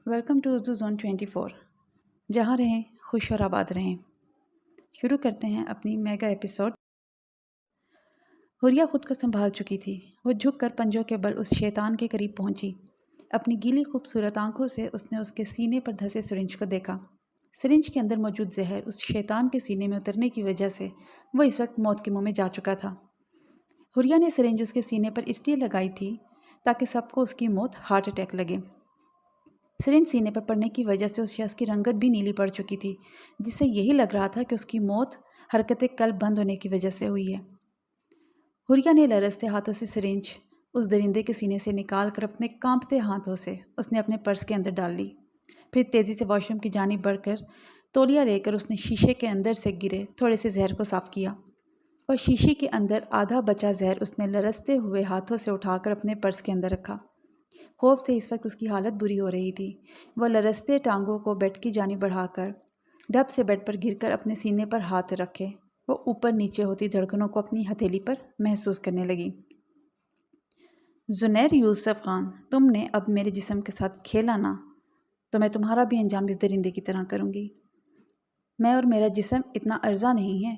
Welcome to Urdu zone 24 جہاں رہیں خوش اور آباد رہیں۔ شروع کرتے ہیں اپنی میگا ایپیسوڈ۔ حوریہ خود کو سنبھال چکی تھی۔ وہ جھک کر پنجوں کے بل اس شیطان کے قریب پہنچی۔ اپنی گیلی خوبصورت آنکھوں سے اس نے اس کے سینے پر دھسے سرنج کو دیکھا۔ سرنج کے اندر موجود زہر اس شیطان کے سینے میں اترنے کی وجہ سے وہ اس وقت موت کے منہ میں جا چکا تھا۔ حوریہ نے سرنج اس کے سینے پر اس لیے لگائی تھی تاکہ سب کو اس کی موت ہارٹ اٹیک لگے۔ سرنج سینے پر پڑنے کی وجہ سے اس شخص کی رنگت بھی نیلی پڑ چکی تھی، جس سے یہی لگ رہا تھا کہ اس کی موت حرکت قلب بند ہونے کی وجہ سے ہوئی ہے۔ حوریہ نے لرزتے ہاتھوں سے سرنج اس درندے کے سینے سے نکال کر اپنے کانپتے ہاتھوں سے اس نے اپنے پرس کے اندر ڈال لی۔ پھر تیزی سے واش روم کی جانب بڑھ کر تولیہ لے کر اس نے شیشے کے اندر سے گرے تھوڑے سے زہر کو صاف کیا اور شیشے کے اندر آدھا بچا زہر اس نے لرزتے ہوئے ہاتھوں سے اٹھا کر اپنے پرس کے اندر رکھا۔ خوف سے اس وقت اس کی حالت بری ہو رہی تھی۔ وہ لرزتے ٹانگوں کو بیڈ کی جانب بڑھا کر ڈھب سے بیڈ پر گر کر اپنے سینے پر ہاتھ رکھے وہ اوپر نیچے ہوتی دھڑکنوں کو اپنی ہتھیلی پر محسوس کرنے لگی۔ زنیر یوسف خان، تم نے اب میرے جسم کے ساتھ کھیلا نا، تو میں تمہارا بھی انجام اس درندے کی طرح کروں گی۔ میں اور میرا جسم اتنا ارزاں نہیں ہے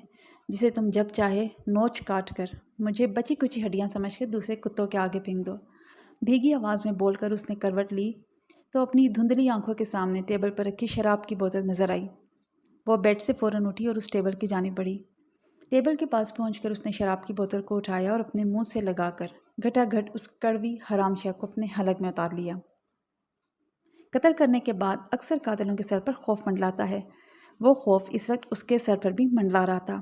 جسے تم جب چاہے نوچ کاٹ کر مجھے بچی کچی ہڈیاں سمجھ کر دوسرے کتوں کے آگے پھینک دو۔ بھیگی آواز میں بول کر اس نے کروٹ لی تو اپنی دھندلی آنکھوں کے سامنے ٹیبل پر رکھی شراب کی بوتل نظر آئی۔ وہ بیڈ سے فوراً اٹھی اور اس ٹیبل کی جانب بڑھی۔ ٹیبل کے پاس پہنچ کر اس نے شراب کی بوتل کو اٹھایا اور اپنے منہ سے لگا کر گھٹا گھٹ اس کڑوی حرام شے کو اپنے حلق میں اتار لیا۔ قتل کرنے کے بعد اکثر قاتلوں کے سر پر خوف منڈلاتا ہے۔ وہ خوف اس وقت اس کے سر پر بھی منڈلا رہا تھا،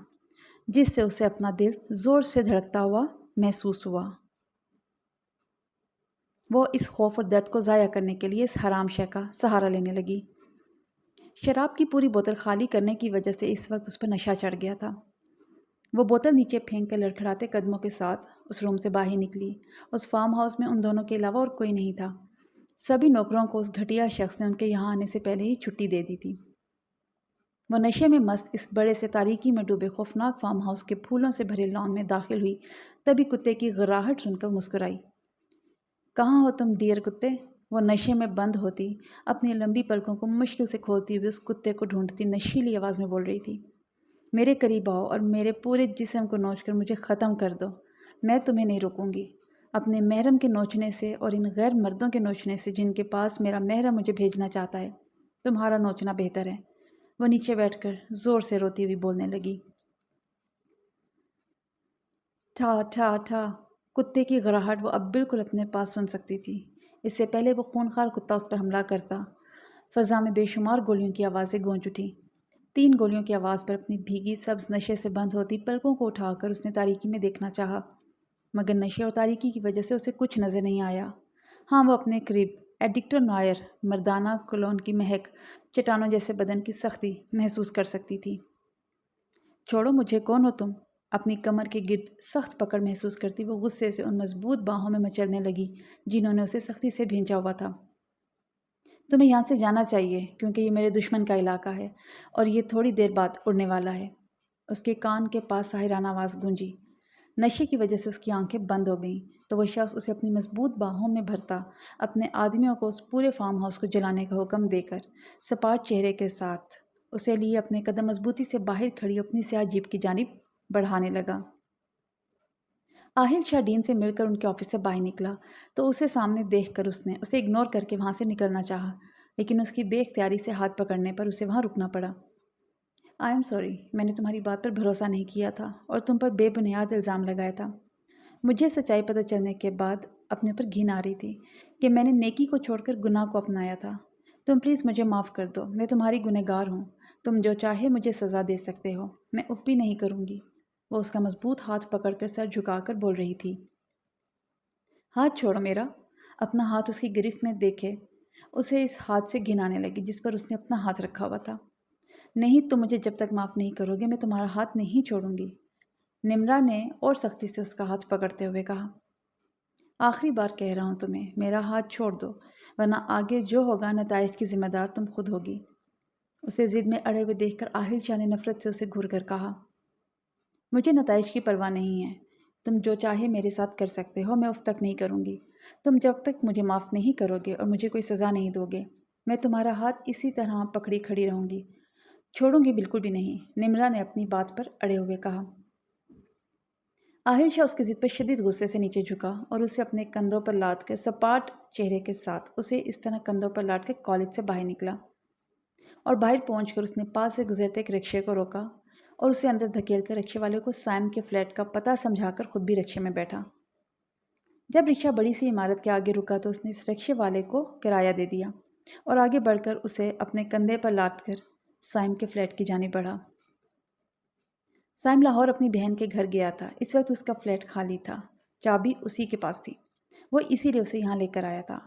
جس سے اسے اپنا دل زور سے دھڑکتا ہوا محسوس ہوا۔ وہ اس خوف اور درد کو ضائع کرنے کے لیے اس حرام شے کا سہارا لینے لگی۔ شراب کی پوری بوتل خالی کرنے کی وجہ سے اس وقت اس پر نشہ چڑھ گیا تھا۔ وہ بوتل نیچے پھینک کر لڑکھڑاتے قدموں کے ساتھ اس روم سے باہر نکلی۔ اس فارم ہاؤس میں ان دونوں کے علاوہ اور کوئی نہیں تھا۔ سبھی نوکروں کو اس گھٹیا شخص نے ان کے یہاں آنے سے پہلے ہی چھٹی دے دی تھی۔ وہ نشے میں مست اس بڑے سے تاریکی میں ڈوبے خوفناک فارم ہاؤس کے پھولوں سے بھرے لان میں داخل ہوئی، تبھی کتے کی غراہٹ سن کر مسکرائی۔ کہاں ہو تم ڈیئر کتے؟ وہ نشے میں بند ہوتی اپنی لمبی پلکوں کو مشکل سے کھولتی ہوئی اس کتے کو ڈھونڈتی نشیلی آواز میں بول رہی تھی۔ میرے قریب آؤ اور میرے پورے جسم کو نوچ کر مجھے ختم کر دو، میں تمہیں نہیں روکوں گی۔ اپنے محرم کے نوچنے سے اور ان غیر مردوں کے نوچنے سے جن کے پاس میرا محرم مجھے بھیجنا چاہتا ہے، تمہارا نوچنا بہتر ہے۔ وہ نیچے بیٹھ کر زور سے روتی ہوئی بولنے لگی۔ ٹھا ٹھا ٹھا، کتے کی غراہٹ وہ اب بالکل اپنے پاس سن سکتی تھی۔ اس سے پہلے وہ خونخوار کتا اس پر حملہ کرتا۔ فضا میں بے شمار گولیوں کی آوازیں گونج اٹھیں۔ 3 گولیوں کی آواز پر اپنی بھیگی سبز نشے سے بند ہوتی پلکوں کو اٹھا کر اس نے تاریکی میں دیکھنا چاہا، مگر نشے اور تاریکی کی وجہ سے اسے کچھ نظر نہیں آیا۔ ہاں، وہ اپنے قریب ایڈکٹر نوائر مردانہ کولون کی مہک، چٹانوں جیسے بدن کی سختی محسوس کر سکتی تھی۔ چھوڑو مجھے، کون ہو تم؟ اپنی کمر کے گرد سخت پکڑ محسوس کرتی وہ غصے سے ان مضبوط باہوں میں مچلنے لگی جنہوں نے اسے سختی سے بھینچا ہوا تھا۔ تمہیں یہاں سے جانا چاہیے کیونکہ یہ میرے دشمن کا علاقہ ہے اور یہ تھوڑی دیر بعد اڑنے والا ہے۔ اس کے کان کے پاس ساحرانہ آواز گونجی۔ نشے کی وجہ سے اس کی آنکھیں بند ہو گئیں تو وہ شخص اسے اپنی مضبوط باہوں میں بھرتا اپنے آدمیوں کو اس پورے فارم ہاؤس کو جلانے کا حکم دے کر سپاٹ چہرے کے ساتھ اسے لیے اپنے قدم مضبوطی سے باہر کھڑی اپنی سیاہ جیپ کی جانب بڑھانے لگا۔ آہل شاہ ڈین سے مل کر ان کے آفس سے باہر نکلا تو اسے سامنے دیکھ کر اس نے اسے اگنور کر کے وہاں سے نکلنا چاہا، لیکن اس کی بے اختیاری سے ہاتھ پکڑنے پر اسے وہاں رکنا پڑا۔ آئی ایم سوری، میں نے تمہاری بات پر بھروسہ نہیں کیا تھا اور تم پر بے بنیاد الزام لگایا تھا۔ مجھے سچائی پتہ چلنے کے بعد اپنے پر گھن آ رہی تھی کہ میں نے نیکی کو چھوڑ کر گناہ کو اپنایا تھا۔ تم پلیز مجھے معاف کر دو، میں تمہاری گنہگار ہوں۔ تم جو چاہے مجھے سزا دے سکتے ہو، میں اف بھی نہیں کروں گی۔ وہ اس کا مضبوط ہاتھ پکڑ کر سر جھکا کر بول رہی تھی۔ ہاتھ چھوڑو میرا۔ اپنا ہاتھ اس کی گرفت میں دیکھے اسے اس ہاتھ سے گھن آنے لگی جس پر اس نے اپنا ہاتھ رکھا ہوا تھا۔ نہیں، تم مجھے جب تک معاف نہیں کرو گے میں تمہارا ہاتھ نہیں چھوڑوں گی، نمرا نے اور سختی سے اس کا ہاتھ پکڑتے ہوئے کہا۔ آخری بار کہہ رہا ہوں تمہیں، میرا ہاتھ چھوڑ دو ورنہ آگے جو ہوگا نتائج کی ذمہ دار تم خود ہوگی۔ اسے ضد میں اڑے ہوئے دیکھ کر آہل شاہ نے نفرت سے اسے گھور کر کہا۔ مجھے نتائج کی پرواہ نہیں ہے، تم جو چاہے میرے ساتھ کر سکتے ہو، میں اف تک نہیں کروں گی۔ تم جب تک مجھے معاف نہیں کرو گے اور مجھے کوئی سزا نہیں دو گے میں تمہارا ہاتھ اسی طرح پکڑی کھڑی رہوں گی، چھوڑوں گی بالکل بھی نہیں، نمرا نے اپنی بات پر اڑے ہوئے کہا۔ آہل شاہ اس کی ضد پر شدید غصے سے نیچے جھکا اور اسے اپنے کندھوں پر لاد کر سپاٹ چہرے کے ساتھ اسے اس طرح کندھوں پر لاٹ کر کالج سے باہر نکلا، اور باہر پہنچ کر اس نے پاس سے گزرتے ایک رکشے کو روکا اور اسے اندر دھکیل کر رکشے والے کو سائم کے فلیٹ کا پتہ سمجھا کر خود بھی رکشے میں بیٹھا۔ جب رکشہ بڑی سی عمارت کے آگے رکا تو اس نے اس رکشے والے کو کرایہ دے دیا اور آگے بڑھ کر اسے اپنے کندھے پر لاد کر سائم کے فلیٹ کی جانب بڑھا۔ سائم لاہور اپنی بہن کے گھر گیا تھا، اس وقت اس کا فلیٹ خالی تھا، چابی اسی کے پاس تھی، وہ اسی لیے اسے یہاں لے کر آیا تھا۔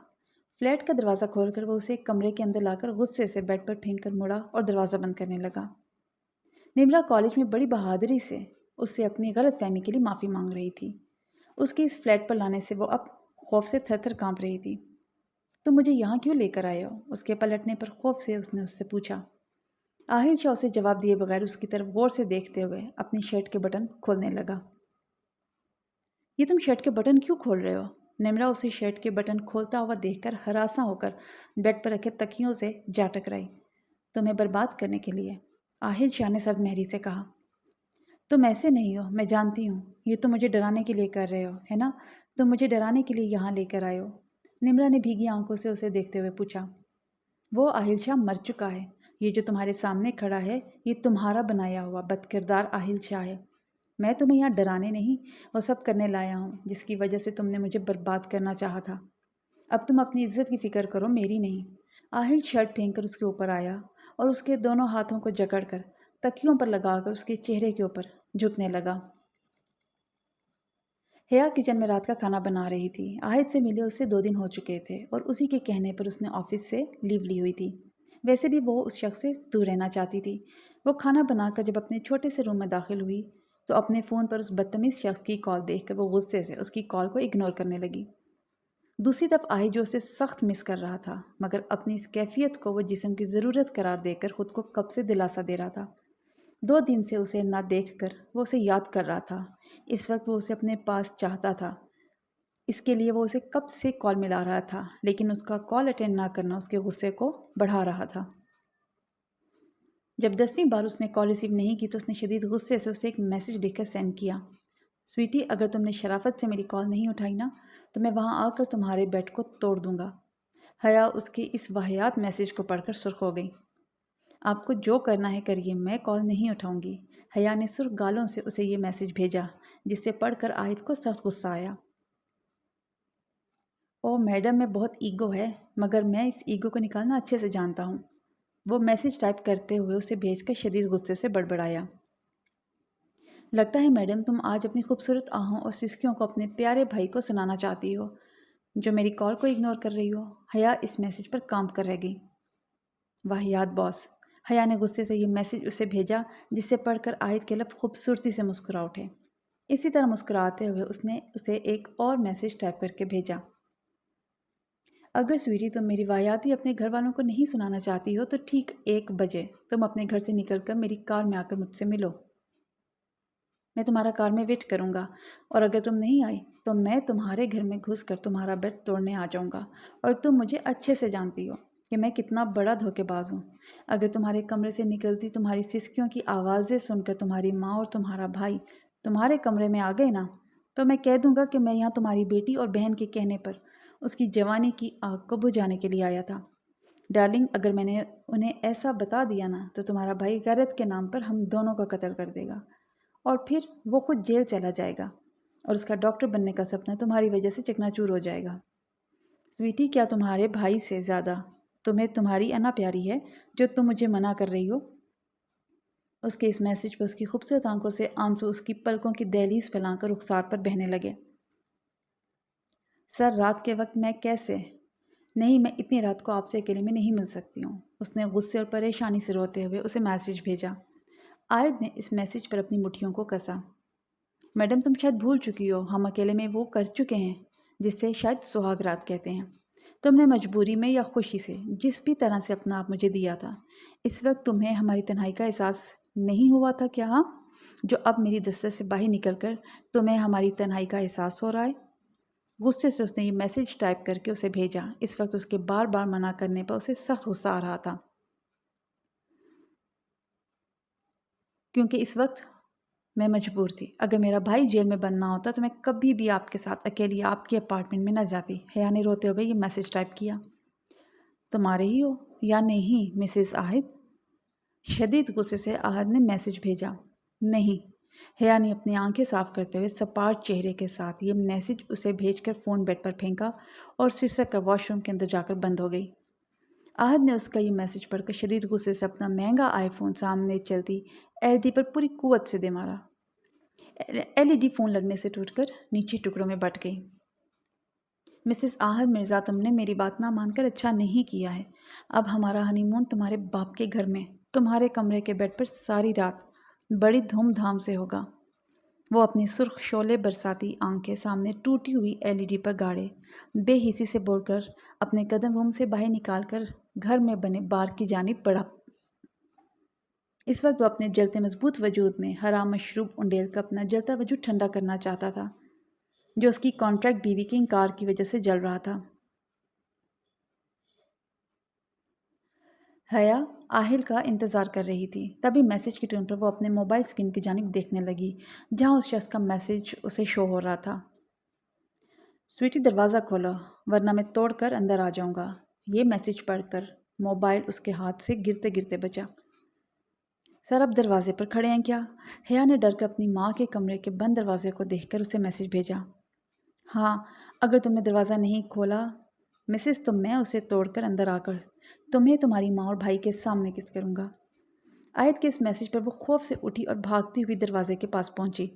فلیٹ کا دروازہ کھول کر وہ اسے ایک کمرے کے اندر لا کر غصے سے بیڈ پر پھینک کر مڑا اور دروازہ بند کرنے لگا۔ نمرا کالج میں بڑی بہادری سے اس سے اپنی غلط فہمی کے لیے معافی مانگ رہی تھی۔ اس کی اس فلیٹ پر لانے سے وہ اب خوف سے تھر تھر کانپ رہی تھی۔ تم مجھے یہاں کیوں لے کر آئے ہو؟ اس کے پلٹنے پر خوف سے اس نے اس سے پوچھا۔ آہل شاہ اسے جواب دیے بغیر اس کی طرف غور سے دیکھتے ہوئے اپنی شرٹ کے بٹن کھولنے لگا۔ یہ تم شرٹ کے بٹن کیوں کھول رہے ہو؟ نمرا اسے شرٹ کے بٹن کھولتا ہوا دیکھ کر ہراساں ہو کر بیڈ پر رکھے تکیوں سے جا ٹکرائی۔ تمہیں برباد کرنے کے لیے، آہل شاہ نے سرد مہری سے کہا۔ تم ایسے نہیں ہو، میں جانتی ہوں، یہ تم مجھے ڈرانے کے لیے کر رہے ہو، ہے نا؟ تم مجھے ڈرانے کے لیے یہاں لے کر آئے ہو۔ نمرا نے بھیگی آنکھوں سے اسے دیکھتے ہوئے پوچھا۔ وہ آہل شاہ مر چکا ہے، یہ جو تمہارے سامنے کھڑا ہے یہ تمہارا بنایا ہوا بد کردار آہل شاہ ہے۔ میں تمہیں یہاں ڈرانے نہیں، وہ سب کرنے لایا ہوں جس کی وجہ سے تم نے مجھے برباد کرنا چاہا تھا۔ اب تم اپنی عزت کی فکر کرو، میری نہیں۔ آہل شرٹ پھینک کر اس کے اوپر آیا اور اس کے دونوں ہاتھوں کو جکڑ کر تکیوں پر لگا کر اس کے چہرے کے اوپر جھکنے لگا۔ حیا کچن میں رات کا کھانا بنا رہی تھی۔ آہد سے ملے اسے 2 دن ہو چکے تھے اور اسی کے کہنے پر اس نے آفس سے لیو لی ہوئی تھی۔ ویسے بھی وہ اس شخص سے دور رہنا چاہتی تھی۔ وہ کھانا بنا کر جب اپنے چھوٹے سے روم میں داخل ہوئی تو اپنے فون پر اس بدتمیز شخص کی کال دیکھ کر وہ غصے سے اس کی کال کو اگنور کرنے لگی۔ دوسری طرف آہد جو اسے سخت مس کر رہا تھا، مگر اپنی اس کیفیت کو وہ جسم کی ضرورت قرار دے کر خود کو کب سے دلاسا دے رہا تھا۔ 2 دن سے اسے نہ دیکھ کر وہ اسے یاد کر رہا تھا۔ اس وقت وہ اسے اپنے پاس چاہتا تھا۔ اس کے لیے وہ اسے کب سے کال ملا رہا تھا، لیکن اس کا کال اٹینڈ نہ کرنا اس کے غصے کو بڑھا رہا تھا۔ جب 10ویں بار اس نے کال ریسیو نہیں کی تو اس نے شدید غصے سے اسے ایک میسج لکھ کر سینڈ کیا۔ سویٹی، اگر تم نے شرافت سے میری کال نہیں اٹھائی نا تو میں وہاں آ کر تمہارے بیڈ کو توڑ دوں گا۔ حیا اس کے اس واہیات میسج کو پڑھ کر سرخ ہو گئی۔ آپ کو جو کرنا ہے کریے، میں کال نہیں اٹھاؤں گی۔ حیا نے سرخ گالوں سے اسے یہ میسج بھیجا جس سے پڑھ کر آہد کو سخت غصہ آیا۔ او میڈم میں بہت ایگو ہے، مگر میں اس ایگو کو نکالنا اچھے سے جانتا ہوں۔ وہ میسج ٹائپ کرتے ہوئے اسے بھیج کر شدید غصے سے بڑبڑایا۔ لگتا ہے میڈم تم آج اپنی خوبصورت آہوں اور سسکیوں کو اپنے پیارے بھائی کو سنانا چاہتی ہو جو میری کال کو اگنور کر رہی ہو۔ حیا اس میسج پر کانپ کر رہ گئی۔ واہیات باس، حیا نے غصے سے یہ میسج اسے بھیجا جس سے پڑھ کر آہد کے لب خوبصورتی سے مسکرا اٹھے۔ اسی طرح مسکراتے ہوئے اس نے اسے ایک اور میسج ٹائپ کر کے بھیجا۔ اگر سویٹی تم میری واہیاتی اپنے گھر والوں کو نہیں سنانا چاہتی ہو تو ٹھیک 1 بجے تم اپنے گھر سے نکل کر میری کار میں آ کر مجھ سے ملو۔ میں تمہارا کار میں ویٹ کروں گا، اور اگر تم نہیں آئی تو میں تمہارے گھر میں گھس کر تمہارا بیڈ توڑنے آ جاؤں گا، اور تم مجھے اچھے سے جانتی ہو کہ میں کتنا بڑا دھوکے باز ہوں۔ اگر تمہارے کمرے سے نکلتی تمہاری سسکیوں کی آوازیں سن کر تمہاری ماں اور تمہارا بھائی تمہارے کمرے میں آ گئے نا تو میں کہہ دوں گا کہ میں یہاں تمہاری بیٹی اور بہن کے کہنے پر اس کی جوانی کی آگ کو بجھانے کے لیے آیا تھا۔ ڈارلنگ، اگر میں نے انہیں ایسا بتا دیا نا تو تمہارا بھائی غیرت کے نام پر ہم دونوں کا قتل کر دے گا، اور پھر وہ خود جیل چلا جائے گا اور اس کا ڈاکٹر بننے کا سپنا تمہاری وجہ سے چکنا چور ہو جائے گا۔ سویٹی، کیا تمہارے بھائی سے زیادہ تمہیں تمہاری انا پیاری ہے جو تم مجھے منع کر رہی ہو؟ اس کے اس میسج پر اس کی خوبصورت آنکھوں سے آنسو اس کی پلکوں کی دہلیز پھیلا کر رخسار پر بہنے لگے۔ سر، رات کے وقت میں کیسے؟ نہیں، میں اتنی رات کو آپ سے اکیلے میں نہیں مل سکتی ہوں۔ اس نے غصے اور پریشانی سے روتے ہوئے اسے میسج بھیجا۔ آہد نے اس میسج پر اپنی مٹھیوں کو کسا۔ میڈم تم شاید بھول چکی ہو، ہم اکیلے میں وہ کر چکے ہیں جس سے شاید سہاگ رات کہتے ہیں۔ تم نے مجبوری میں یا خوشی سے جس بھی طرح سے اپنا آپ مجھے دیا تھا، اس وقت تمہیں ہماری تنہائی کا احساس نہیں ہوا تھا کیا؟ ہاں، جو اب میری دسترس سے باہر نکل کر تمہیں ہماری تنہائی کا احساس ہو رہا ہے۔ غصے سے اس نے یہ میسج ٹائپ کر کے اسے بھیجا۔ اس وقت اس کے بار بار منع کرنے پر اسے سخت غصہ آ رہا تھا، کیونکہ اس وقت میں مجبور تھی۔ اگر میرا بھائی جیل میں بند نہ ہوتا تو میں کبھی بھی آپ کے ساتھ اکیلی آپ کے اپارٹمنٹ میں نہ جاتی۔ حیا نے روتے ہوئے یہ میسج ٹائپ کیا۔ تمہارے ہی ہو یا نہیں مسز آہد؟ شدید غصے سے آہد نے میسج بھیجا۔ نہیں۔ حیا نے اپنی آنکھیں صاف کرتے ہوئے سپاٹ چہرے کے ساتھ یہ میسج اسے بھیج کر فون بیڈ پر پھینکا اور سرسک کر واش روم کے اندر جا کر بند ہو گئی۔ آہد نے اس کا یہ میسج پڑھ کر شدید غصے سے اپنا مہنگا آئی فون سامنے چلتی LED پر پوری قوت سے دے مارا۔ LED فون لگنے سے ٹوٹ کر نیچے ٹکڑوں میں بٹ گئی۔ مسز آہد مرزا، تم نے میری بات نہ مان کر اچھا نہیں کیا ہے۔ اب ہمارا ہنی مون تمہارے باپ کے گھر میں تمہارے کمرے کے بیڈ پر ساری رات بڑی دھوم دھام سے ہوگا۔ وہ اپنی سرخ شعلے برساتی آنکھیں سامنے ٹوٹی ہوئی LED پر گاڑے بے حسی سے بول کر اپنے قدم روم سے باہر نکال کر گھر میں بنے بار کی جانب بڑھا۔ اس وقت وہ اپنے جلتے مضبوط وجود میں حرام مشروب انڈیل کر اپنا جلتا وجود ٹھنڈا کرنا چاہتا تھا، جو اس کی کانٹریکٹ بیوی کے انکار کی وجہ سے جل رہا تھا۔ حیا آہل کا انتظار کر رہی تھی۔ تبھی میسج کی ٹون پر وہ اپنے موبائل اسکرین کی جانب دیکھنے لگی جہاں اس شخص کا میسج اسے شو ہو رہا تھا۔ سویٹی دروازہ کھولو ورنہ میں توڑ کر اندر آ جاؤں گا۔ یہ میسج پڑھ کر موبائل اس کے ہاتھ سے گرتے گرتے بچا۔ سر آپ دروازے پر کھڑے ہیں کیا؟ حیا نے ڈر کر اپنی ماں کے کمرے کے بند دروازے کو دیکھ کر اسے میسج بھیجا۔ ہاں، اگر تم نے دروازہ نہیں کھولا مسز تو میں اسے توڑ کر اندر آ کر تمہیں تمہاری ماں اور بھائی کے سامنے کس کروں گا۔ آیت کے اس میسج پر وہ خوف سے اٹھی اور بھاگتی ہوئی دروازے کے پاس پہنچی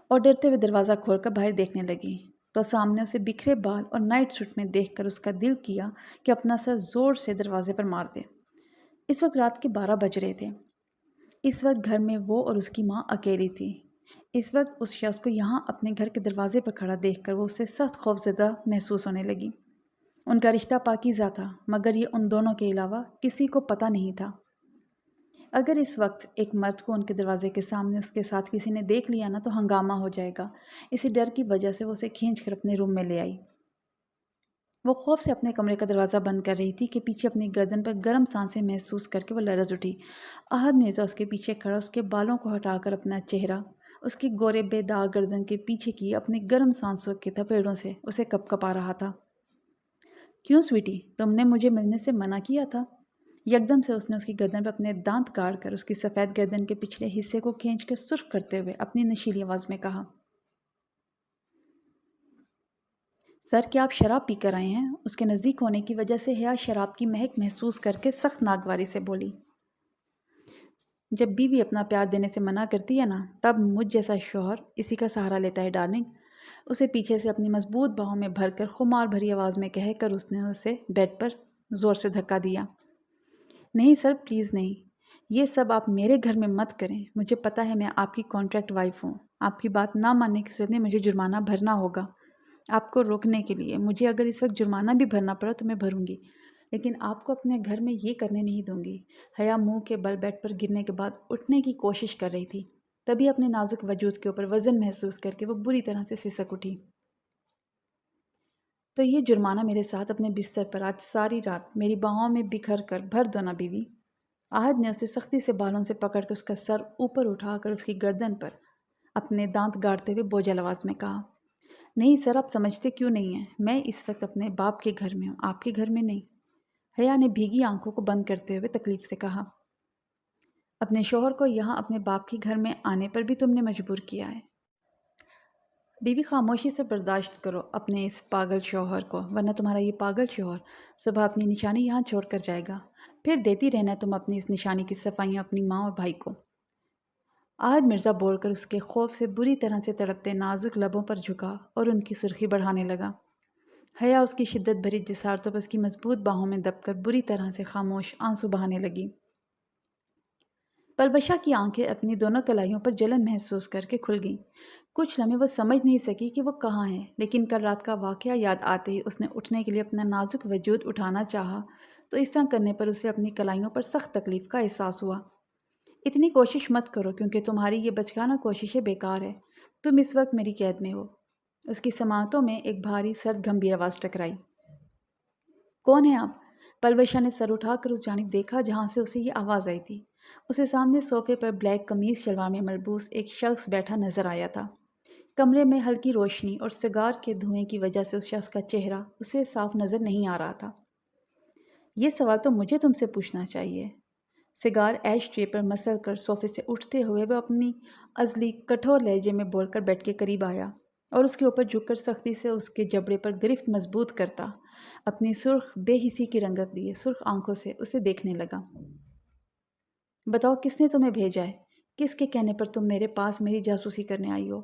اور ڈرتے ہوئے دروازہ کھول کر باہر دیکھنے لگی تو سامنے اسے بکھرے بال اور نائٹ سوٹ میں دیکھ کر اس کا دل کیا کہ اپنا سر زور سے دروازے پر مار دے۔ اس وقت رات کے 12 بج رہے تھے۔ اس وقت گھر میں وہ اور اس کی ماں اکیلی تھی۔ اس وقت اس شخص کو یہاں اپنے گھر کے دروازے پر کھڑا دیکھ کر وہ اسے سخت خوفزدہ محسوس ہونے لگی۔ ان کا رشتہ پاکیزہ تھا، مگر یہ ان دونوں کے علاوہ کسی کو پتہ نہیں تھا۔ اگر اس وقت ایک مرد کو ان کے دروازے کے سامنے اس کے ساتھ کسی نے دیکھ لیا نا تو ہنگامہ ہو جائے گا۔ اسی ڈر کی وجہ سے وہ اسے کھینچ کر اپنے روم میں لے آئی۔ وہ خوف سے اپنے کمرے کا دروازہ بند کر رہی تھی کہ پیچھے اپنی گردن پر گرم سانسیں محسوس کر کے وہ لرز اٹھی۔ احد مرزا اس کے پیچھے کھڑا اس کے بالوں کو ہٹا کر اپنا چہرہ اس کی گورے بے داغ گردن کے پیچھے کی اپنی گرم سانسوں کے تھپیڑوں سے اسے کپ کپا رہا تھا۔ کیوں سویٹی، تم نے مجھے ملنے سے منع کیا تھا؟ یکدم سے اس نے اس کی گردن پر اپنے دانت کاٹ کر اس کی سفید گردن کے پچھلے حصے کو کھینچ کر سرخ کرتے ہوئے اپنی نشیلی آواز میں کہا۔ سر کیا آپ شراب پی کر آئے ہیں؟ اس کے نزدیک ہونے کی وجہ سے حیا شراب کی مہک محسوس کر کے سخت ناگواری سے بولی۔ جب بیوی اپنا پیار دینے سے منع کرتی ہے نا تب مجھ جیسا شوہر اسی کا سہارا لیتا ہے ڈارلنگ، اسے پیچھے سے اپنی مضبوط باہوں میں بھر کر خمار بھری آواز میں کہہ کر اس نے اسے بیڈ پر زور سے دھکا دیا۔ نہیں سر پلیز نہیں، یہ سب آپ میرے گھر میں مت کریں۔ مجھے پتہ ہے میں آپ کی کانٹریکٹ وائف ہوں۔ آپ کی بات نہ ماننے کی صورت میں مجھے جرمانہ بھرنا ہوگا۔ آپ کو روکنے کے لیے مجھے اگر اس وقت جرمانہ بھی بھرنا پڑا تو میں بھروں گی، لیکن آپ کو اپنے گھر میں یہ کرنے نہیں دوں گی۔ حیا منہ کے بل بیڈ پر گرنے کے بعد اٹھنے کی کوشش کر رہی تھی، تبھی اپنے نازک وجود کے اوپر وزن محسوس کر کے وہ بری طرح سے سسک اٹھی۔ تو یہ جرمانہ میرے ساتھ اپنے بستر پر آج ساری رات میری باہوں میں بکھر کر بھر دو نا بیوی۔ آہد نے اسے سختی سے بالوں سے پکڑ کر اس کا سر اوپر اٹھا کر اس کی گردن پر اپنے دانت گاڑتے ہوئے بوجھل آواز میں کہا۔ نہیں سر، آپ سمجھتے کیوں نہیں ہیں؟ میں اس وقت اپنے باپ کے گھر میں ہوں، آپ کے گھر میں نہیں۔ حیا نے بھیگی آنکھوں کو بند کرتے ہوئے تکلیف سے کہا۔ اپنے شوہر کو یہاں اپنے باپ کے گھر میں آنے پر بھی تم نے مجبور کیا ہے۔ بیوی خاموشی سے برداشت کرو اپنے اس پاگل شوہر کو، ورنہ تمہارا یہ پاگل شوہر صبح اپنی نشانی یہاں چھوڑ کر جائے گا، پھر دیتی رہنا تم اپنی اس نشانی کی صفائیاں اپنی ماں اور بھائی کو۔ آہد مرزا بول کر اس کے خوف سے بری طرح سے تڑپتے نازک لبوں پر جھکا اور ان کی سرخی بڑھانے لگا۔ حیا اس کی شدت بھری جسارتوں پر اس کی مضبوط باہوں میں دب کر بری طرح سے خاموش آنسو بہانے لگی۔ پربشا کی آنکھیں اپنی دونوں کلائیوں پر جلن محسوس کر کے کھل گئیں۔ کچھ لمحے وہ سمجھ نہیں سکی کہ وہ کہاں ہے، لیکن کل رات کا واقعہ یاد آتے ہی اس نے اٹھنے کے لیے اپنا نازک وجود اٹھانا چاہا تو اس طرح کرنے پر اسے اپنی کلائیوں پر سخت تکلیف کا احساس ہوا۔ اتنی کوشش مت کرو کیونکہ تمہاری یہ بچگانہ کوششیں بیکار ہے۔ تم اس وقت میری قید میں ہو۔ اس کی سماعتوں میں ایک بھاری سرد گمبھیر آواز ٹکرائی۔ کون ہے آپ؟ پلوشا نے سر اٹھا کر اس جانب دیکھا جہاں سے اسے یہ آواز آئی تھی۔ اسے سامنے صوفے پر بلیک قمیض شلوار میں ملبوس ایک شخص بیٹھا نظر آیا تھا۔ کمرے میں ہلکی روشنی اور سگار کے دھوئیں کی وجہ سے اس شخص کا چہرہ اسے صاف نظر نہیں آ رہا تھا۔ یہ سوال تو مجھے تم سے پوچھنا چاہیے۔ سگار ایش ٹرے پر مسل کر صوفے سے اٹھتے ہوئے وہ اپنی ازلی کٹھور لہجے میں بول کر بیٹھ کے قریب آیا اور اس کے اوپر جھک کر سختی سے اس کے جبڑے پر گرفت مضبوط کرتا اپنی سرخ بے حسی کی رنگت لیے سرخ آنکھوں سے اسے دیکھنے لگا۔ بتاؤ کس نے تمہیں بھیجا ہے؟ کس کے کہنے پر تم میرے پاس میری جاسوسی کرنے آئی ہو؟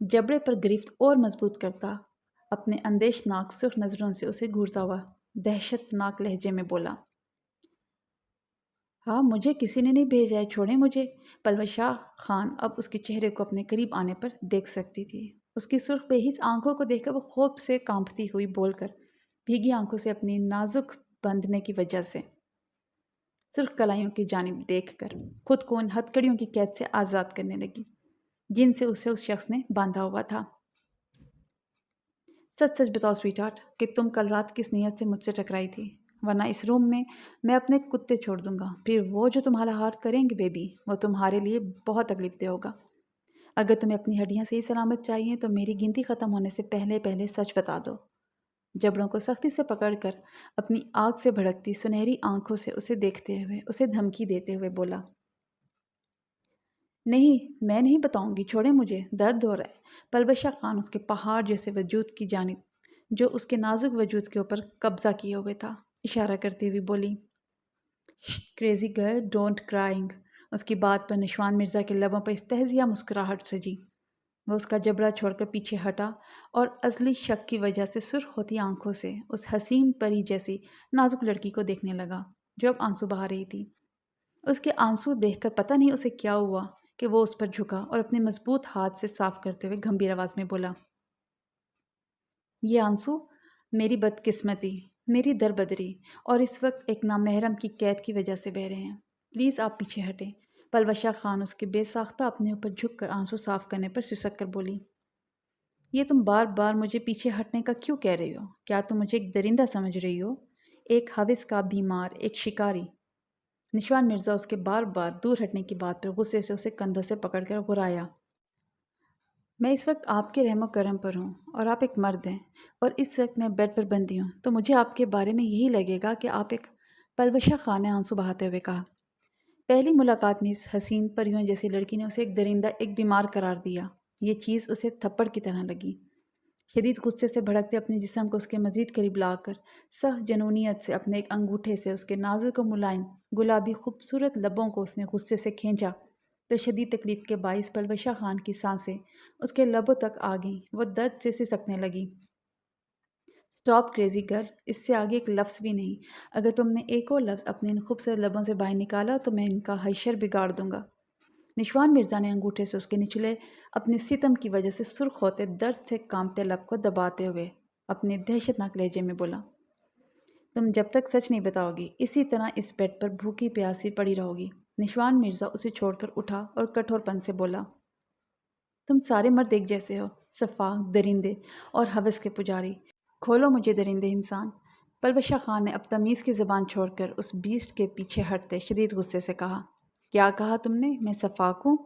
جبڑے پر گرفت اور مضبوط کرتا اپنے اندیش ناک سرخ نظروں سے اسے گھورتا ہوا دہشت ناک لہجے میں بولا۔ ہاں مجھے کسی نے نہیں بھیجا ہے، چھوڑیں مجھے۔ پلوشا خان اب اس کے چہرے کو اپنے قریب آنے پر دیکھ سکتی تھی۔ اس کی سرخ بے حس آنکھوں کو دیکھ کر وہ خوف سے کانپتی ہوئی بول کر بھیگی آنکھوں سے اپنی نازک بندھنے کی وجہ سے سرخ کلائیوں کی جانب دیکھ کر خود کو ان ہتھکڑیوں کی قید سے آزاد کرنے لگی جن سے اسے اس شخص نے باندھا ہوا تھا۔ سچ سچ بتاؤ سویٹ ہارٹ کہ تم کل رات کس نیت سے مجھ سے ٹکرائی تھی، ورنہ اس روم میں اپنے کتے چھوڑ دوں گا، پھر وہ جو تمہارا ہار کریں گے بیبی وہ تمہارے لیے بہت تکلیف دہ ہوگا۔ اگر تمہیں اپنی ہڈیاں صحیح سلامت چاہیے تو میری گنتی ختم ہونے سے پہلے سچ بتا دو۔ جبڑوں کو سختی سے پکڑ کر اپنی آگ سے بھڑکتی سنہری آنکھوں سے اسے دیکھتے ہوئے اسے دھمکی دیتے ہوئے بولا۔ نہیں میں نہیں بتاؤں گی، چھوڑیں مجھے، درد ہو رہا ہے۔ پلوشا خان اس کے پہاڑ جیسے وجود کی جانب جو اس کے نازک وجود کے اوپر قبضہ کیے ہوئے تھا اشارہ کرتی ہوئی بولی۔ Crazy girl don't crying. اس کی بات پر نشوان مرزا کے لبوں پر استہزیا مسکراہٹ سجی۔ وہ اس کا جبڑا چھوڑ کر پیچھے ہٹا اور ازلی شک کی وجہ سے سرخ ہوتی آنکھوں سے اس حسین پری جیسی نازک لڑکی کو دیکھنے لگا جو اب آنسو بہا رہی تھی۔ اس کے آنسو دیکھ کر پتہ نہیں اسے کیا ہوا کہ وہ اس پر جھکا اور اپنے مضبوط ہاتھ سے صاف کرتے ہوئے گھمبیر آواز میں بولا۔ یہ آنسو میری بدقسمتی، میری دربدری اور اس وقت ایک نامحرم کی قید کی وجہ سے بہہ رہے ہیں۔ پلیز آپ پیچھے ہٹیں۔ پلوشا خان اس کے بے ساختہ اپنے اوپر جھک کر آنسو صاف کرنے پر سسک کر بولی۔ یہ تم بار بار مجھے پیچھے ہٹنے کا کیوں کہہ رہی ہو؟ کیا تم مجھے ایک درندہ سمجھ رہی ہو؟ ایک حوث کا بیمار، ایک شکاری؟ نشوان مرزا اس کے بار بار دور ہٹنے کی بات پر غصے سے اسے کندھوں سے پکڑ کر غرایا۔ میں اس وقت آپ کے رحم و کرم پر ہوں اور آپ ایک مرد ہیں اور اس وقت میں بیڈ پر بندی ہوں تو مجھے آپ کے بارے میں یہی لگے گا کہ آپ ایک پلوشا خان نے آنسو بہاتے ہوئے کہا۔ پہلی ملاقات میں اس حسین پریوں جیسی لڑکی نے اسے ایک درندہ، ایک بیمار قرار دیا۔ یہ چیز اسے تھپڑ کی طرح لگی۔ شدید غصے سے بھڑکتے اپنے جسم کو اس کے مزید قریب لا کر سخت جنونیت سے اپنے ایک انگوٹھے سے اس کے نازک و ملائم گلابی خوبصورت لبوں کو اس نے غصے سے کھینچا تو شدید تکلیف کے باعث پلوشا خان کی سانسیں اس کے لبوں تک آ گئیں۔ وہ درد سے سسکنے لگی۔ اسٹاپ کریزی گرل، اس سے آگے ایک لفظ بھی نہیں۔ اگر تم نے ایک اور لفظ اپنے ان خوبصورت لبوں سے باہر نکالا تو میں ان کا حشر بگاڑ دوں گا۔ نشوان مرزا نے انگوٹھے سے اس کے نچلے اپنے ستم کی وجہ سے سرخ ہوتے درد سے کانپتے لب کو دباتے ہوئے اپنے دہشت ناک لہجے میں بولا۔ تم جب تک سچ نہیں بتاؤ گی اسی طرح اس بیڈ پر بھوکی پیاسی پڑی رہو گی۔ نشوان مرزا اسے چھوڑ کر اٹھا اور کٹھور پن سے بولا۔ تم سارے مرد ایک جیسے ہو، صفاق، درندے اور ہوس کے پجاری۔ کھولو مجھے درندے انسان۔ پلوشا خان نے اب تمیز کی زبان چھوڑ کر اس بیسٹ کے پیچھے ہٹتے شدید غصے سے کہا۔ کیا کہا تم نے؟ میں صفاق ہوں،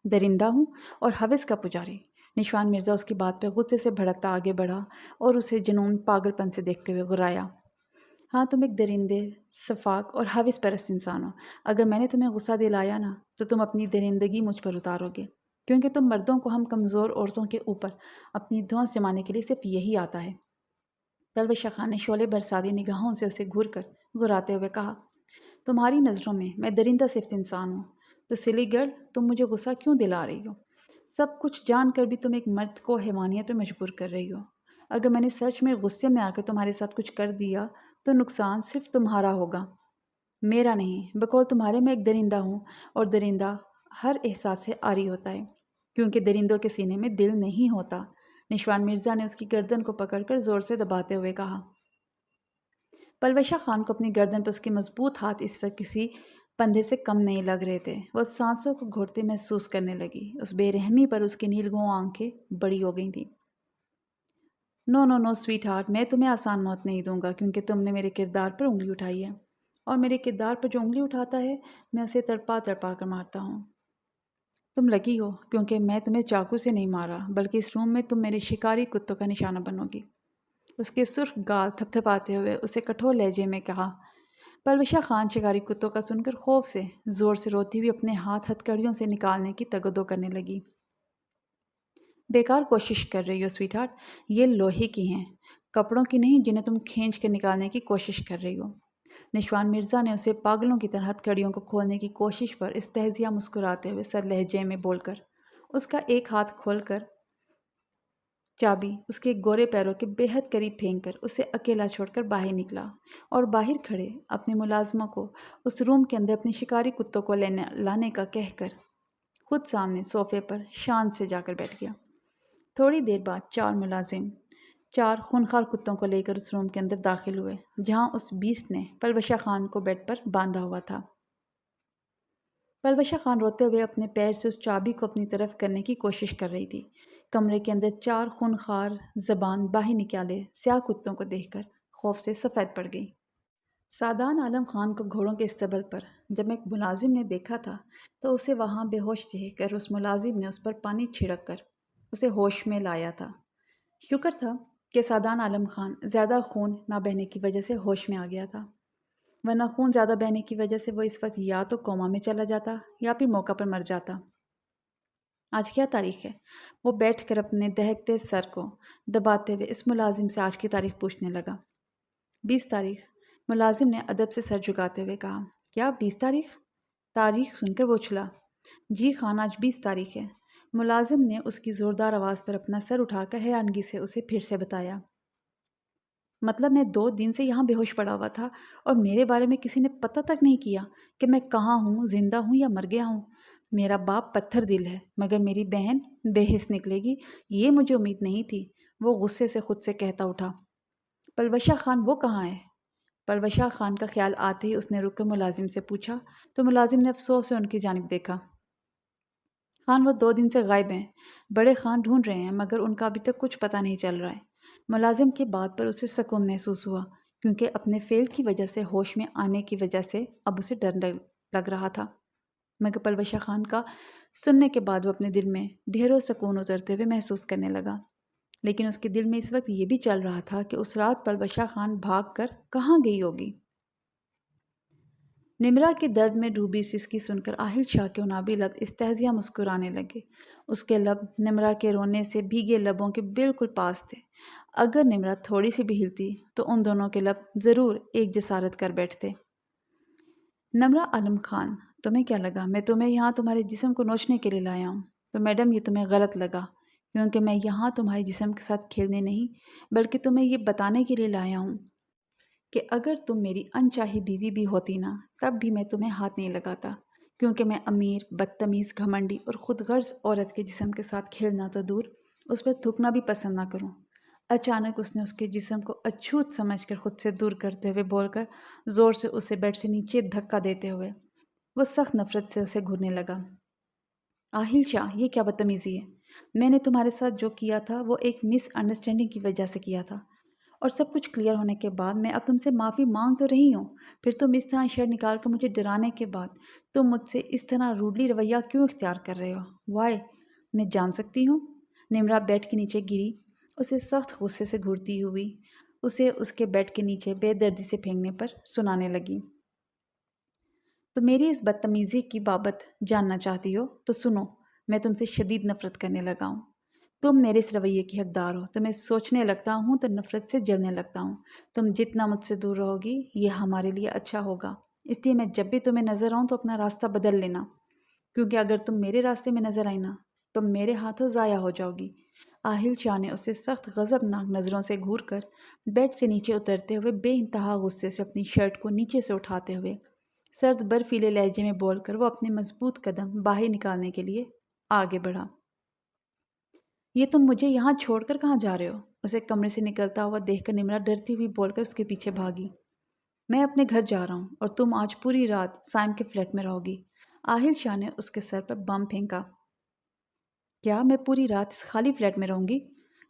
درندہ ہوں اور ہوس کا پجاری؟ نشوان مرزا اس کی بات پہ غصے سے بھڑکتا آگے بڑھا اور اسے جنون پاگل پن سے دیکھتے ہوئے غرایا۔ ہاں تم ایک درندے، صفاق اور ہوس پرست انسان ہو۔ اگر میں نے تمہیں غصہ دلایا نا تو تم اپنی درندگی مجھ پر اتارو گے، کیونکہ تم مردوں کو ہم کمزور عورتوں کے اوپر اپنی دھونس جمانے کے لیے صرف یہی آتا ہے۔ پلوشا خان نے شعلے برساتی نگاہوں سے اسے گھور کر غراتے ہوئے کہا۔ تمہاری نظروں میں میں درندہ صفت انسان ہوں تو سلی گرل تم مجھے غصہ کیوں دلا رہی ہو؟ سب کچھ جان کر بھی تم ایک مرد کو حیوانیت پہ مجبور کر رہی ہو۔ اگر میں نے سچ میں غصے میں آ کر تمہارے ساتھ کچھ کر دیا تو نقصان صرف تمہارا ہوگا، میرا نہیں۔ بقول تمہارے میں ایک درندہ ہوں اور درندہ ہر احساس سے عاری ہوتا ہے کیونکہ درندوں کے سینے میں دل نہیں ہوتا۔ نشوان مرزا نے اس کی گردن کو پکڑ کر زور سے دباتے ہوئے کہا۔ پلوشا خان کو اپنی گردن پر اس کے مضبوط ہاتھ اس وقت کسی پندھے سے کم نہیں لگ رہے تھے۔ وہ سانسوں کو گھوٹتے محسوس کرنے لگی۔ اس بے رحمی پر اس کی نیلگوں آنکھیں بڑی ہو گئی تھیں۔ نو نو نو سویٹ ہارٹ، میں تمہیں آسان موت نہیں دوں گا کیونکہ تم نے میرے کردار پر انگلی اٹھائی ہے، اور میرے کردار پر جو انگلی اٹھاتا ہے میں اسے تڑپا تڑپا کر مارتا ہوں۔ تم لکی ہو کیونکہ میں تمہیں چاقو سے نہیں مارا، بلکہ اس روم میں تم میرے شکاری کتوں کا نشانہ بنو گی۔ اس کے سرخ گال تھپ تھپاتے ہوئے اسے کٹھور لہجے میں کہا۔ پلوشہ خان شکاری کتوں کا سن کر خوف سے زور سے روتی ہوئی اپنے ہاتھ ہتھ کڑیوں سے نکالنے کی تگدو کرنے لگی۔ بیکار کوشش کر رہی ہو سویٹ ہارٹ، یہ لوہے کی ہیں، کپڑوں کی نہیں جنہیں تم کھینچ کے نکالنے کی کوشش کر رہی ہو۔ نشوان مرزا نے اسے پاگلوں کی طرح ہتھ کڑیوں کو کھولنے کی کوشش پر استہزیا مسکراتے ہوئے سر لہجے میں بول کر اس کا ایک ہاتھ کھول کر چابی اس کے گورے پیروں کے بے حد قریب پھینک کر اسے اکیلا چھوڑ کر باہر نکلا، اور باہر کھڑے اپنے ملازموں کو اس روم کے اندر اپنے شکاری کتوں کو لانے کا کہہ کر خود سامنے صوفے پر شان سے جا کر بیٹھ گیا۔ تھوڑی دیر بعد چار ملازم چار خونخوار کتوں کو لے کر اس روم کے اندر داخل ہوئے جہاں اس بیسٹ نے پلوشہ خان کو بیڈ پر باندھا ہوا تھا۔ پلوشہ خان روتے ہوئے اپنے پیر سے اس چابی کو اپنی طرف کرنے کی کوشش کر رہی تھی۔ کمرے کے اندر چار خونخوار زبان باہر نکالے سیاہ کتوں کو دیکھ کر خوف سے سفید پڑ گئی۔ سعدان عالم خان کو گھوڑوں کے استبل پر جب ایک ملازم نے دیکھا تھا تو اسے وہاں بے ہوش دیکھ کر اس ملازم نے اس پر پانی چھڑک کر اسے ہوش میں لایا تھا۔ شکر تھا کہ سعدان عالم خان زیادہ خون نہ بہنے کی وجہ سے ہوش میں آ گیا تھا، ورنہ خون زیادہ بہنے کی وجہ سے وہ اس وقت یا تو کوما میں چلا جاتا یا پھر موقع پر مر جاتا۔ آج کیا تاریخ ہے؟ وہ بیٹھ کر اپنے دہکتے سر کو دباتے ہوئے اس ملازم سے آج کی تاریخ پوچھنے لگا۔ 20 تاریخ، ملازم نے ادب سے سر جھکاتے ہوئے کہا۔ کیا 20 تاریخ؟ تاریخ سن کر وہ اچھلا۔ جی خان، آج 20 تاریخ ہے۔ ملازم نے اس کی زوردار آواز پر اپنا سر اٹھا کر حیرانگی سے اسے پھر سے بتایا۔ مطلب میں 2 دن سے یہاں بے ہوش پڑا ہوا تھا اور میرے بارے میں کسی نے پتہ تک نہیں کیا کہ میں کہاں ہوں، زندہ ہوں یا مر گیا ہوں۔ میرا باپ پتھر دل ہے مگر میری بہن بے حس نکلے گی، یہ مجھے امید نہیں تھی، وہ غصے سے خود سے کہتا اٹھا۔ پلوشہ خان وہ کہاں ہے؟ پلوشہ خان کا خیال آتے ہی اس نے رک کر ملازم سے پوچھا تو ملازم نے افسوس سے ان کی جانب دیکھا۔ خان وہ 2 دن سے غائب ہیں، بڑے خان ڈھونڈ رہے ہیں مگر ان کا ابھی تک کچھ پتہ نہیں چل رہا ہے۔ ملازم کی بات پر اسے سکون محسوس ہوا کیونکہ اپنے فعل کی وجہ سے ہوش میں آنے کی وجہ سے اب اسے ڈر لگ رہا تھا، مگر پلوشہ خان کا سننے کے بعد وہ اپنے دل میں ڈھیروں سکون اترتے ہوئے محسوس کرنے لگا۔ لیکن اس کے دل میں اس وقت یہ بھی چل رہا تھا کہ اس رات پلوشہ خان بھاگ کر کہاں گئی ہوگی۔ نمرا کے درد میں ڈوبی سسکی سن کر آہل شاہ کے عنابی لب استہزیا مسکرانے لگے۔ اس کے لب نمرا کے رونے سے بھیگے لبوں کے بالکل پاس تھے۔ اگر نمرا تھوڑی سی بھی ہلتی تو ان دونوں کے لب ضرور ایک جسارت کر بیٹھتے۔ نمرا عالم خان، تمہیں کیا لگا میں تمہیں یہاں تمہارے جسم کو نوچنے کے لیے لایا ہوں؟ تو میڈم یہ تمہیں غلط لگا، کیونکہ میں یہاں تمہارے جسم کے ساتھ کھیلنے نہیں بلکہ تمہیں یہ بتانے کے لیے لایا ہوں کہ اگر تم میری انچاہی بیوی بھی ہوتی نا تب بھی میں تمہیں ہاتھ نہیں لگاتا، کیونکہ میں امیر، بدتمیز، گھمنڈی اور خود غرض عورت کے جسم کے ساتھ کھیلنا تو دور اس پر تھوکنا بھی پسند نہ کروں۔ اچانک اس نے اس کے جسم کو اچھوت سمجھ کر خود سے دور کرتے ہوئے بول کر زور سے اسے بیڈ سے نیچے دھکا دیتے ہوئے وہ سخت نفرت سے اسے گھورنے لگا۔ آہل شاہ، یہ کیا بدتمیزی ہے؟ میں نے تمہارے ساتھ جو کیا تھا وہ ایک مس انڈرسٹینڈنگ کی وجہ سے کیا تھا، اور سب کچھ کلیئر ہونے کے بعد میں اب تم سے معافی مانگ تو رہی ہوں، پھر تم اس طرح شر نکال کر مجھے ڈرانے کے بعد تم مجھ سے اس طرح روڈلی رویہ کیوں اختیار کر رہے ہو؟ وائی؟ میں جان سکتی ہوں؟ نمرا بیڈ کے نیچے گری، اسے سخت غصے سے گھورتی ہوئی اسے اس کے بیڈ کے نیچے بے دردی سے پھینکنے پر سنانے لگی۔ تو میری اس بدتمیزی کی بابت جاننا چاہتی ہو تو سنو، میں تم سے شدید نفرت کرنے لگا ہوں۔ تم میرے اس رویے کی حقدار ہو، تمہیں سوچنے لگتا ہوں تو نفرت سے جلنے لگتا ہوں۔ تم جتنا مجھ سے دور رہو گی یہ ہمارے لیے اچھا ہوگا، اس لیے میں جب بھی تمہیں نظر آؤں تو اپنا راستہ بدل لینا، کیونکہ اگر تم میرے راستے میں نظر آئی نا تو میرے ہاتھوں ضائع ہو جاؤ گی۔ آہل شاہ نے اسے سخت غضبناک نظروں سے گھور کر بیڈ سے نیچے اترتے ہوئے بے انتہا غصے سے اپنی شرٹ کو نیچے سے اٹھاتے ہوئے سرد برفیلے لہجے میں بول کر وہ اپنے مضبوط قدم باہر نکالنے کے لیے آگے بڑھا۔ یہ تم مجھے یہاں چھوڑ کر کہاں جا رہے ہو؟ اسے کمرے سے نکلتا ہوا دیکھ کر نمرا ڈرتی ہوئی بول کر اس کے پیچھے بھاگی۔ میں اپنے گھر جا رہا ہوں اور تم آج پوری رات سائم کے فلیٹ میں رہو گی۔ آہل شاہ نے اس کے سر پر بم پھینکا۔ کیا میں پوری رات اس خالی فلیٹ میں رہوں گی؟